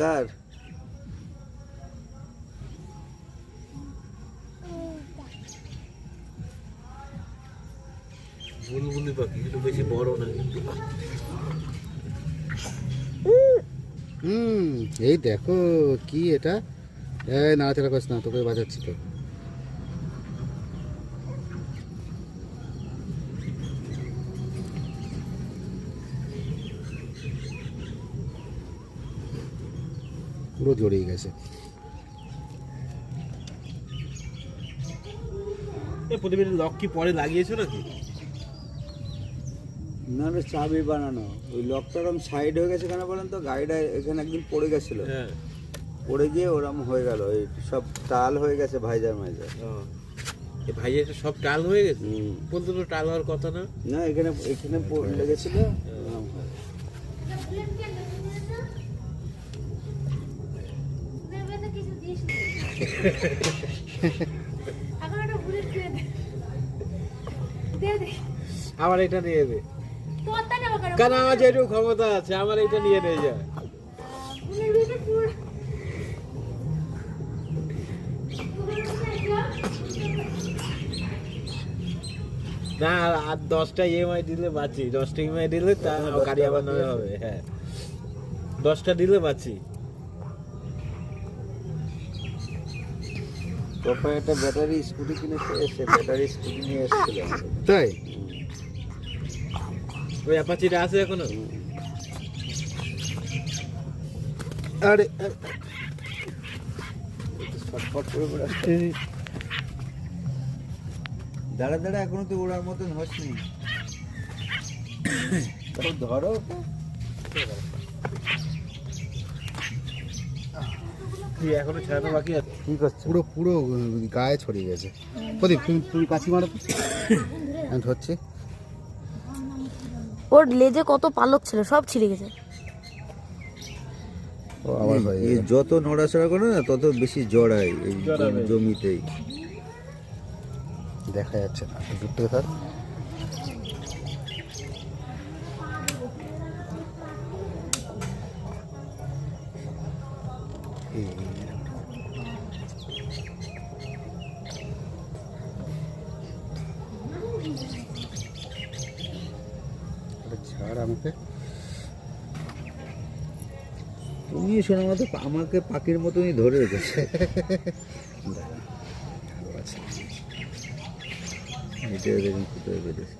কার? বুলবুলি পাখি, একটু বেশি বড় না কিন্তু। এই দেখো কি এটা, এই নাড়াচাড়া করিস না, তোকে বাজাচ্ছি তো। পুরো জড়িয়ে গেছে। প্রতিদিন লক কি পরে লাগিয়েছো নাকি? না না, চাবি বানানো। ওই লকটা ওরম সাইড হয়ে গেছে কেন বলেন তো, গাড়িটা এখানে একদিন পড়ে গেছিল, হ্যাঁ, পড়ে গিয়ে ওরম হয়ে গেল, এই সব টাল হয়ে গেছে ভাইজার মাইজার। এই ভাইয়ের সব টাল হয়ে গেছে। বলতে তো টাল হওয়ার কথা না। না, এখানে এখানে লেগেছিল, ওরম হয়। আমার এটা নিয়ে দে, কারণ আমার যেটুকু ক্ষমতা আছে আমার এটা নিয়ে নিয়ে যায়। না, আর 10টা ইএমআই দিলে বাঁচি, 10টা ইএমআই দিলে তা গাড়ি আমার নামে হবে। হ্যাঁ, 10টা দিলে বাঁচি। তোর একটা ব্যাটারি স্কুটি কিনেছে, এসে ব্যাটারি স্কুটি নিয়ে এসেছিল। তাই? ওই অ্যাপাচিটা আছে এখনো? আরে ছটফট করে বেড়াচ্ছে। দাঁড়া দাঁড়া, এখনো তো ওড়ার মতন হসনি। ধরো ওকে। কি এখনো ছাড়ানো বাকি আছে? কি করছে? পুরো পুরো গায়ে ছড়িয়ে গেছে। প্রদীপ, তুমি কাছি মারো তো। আমি ধরছি। ওর লেজে কত পালক ছিল, সব ছিঁড়ে গেছে। যত নড়াচড়া করে না তত বেশি জড়ায় এই জমিতেই। দেখা যাচ্ছে না, যুক্ত থাক। ছাড় আমাকে। তুমি শোনা মতো আমাকে পাখির মতনই ধরে রেখেছে। এটা দেখুন কোথায় বেঁধেছে।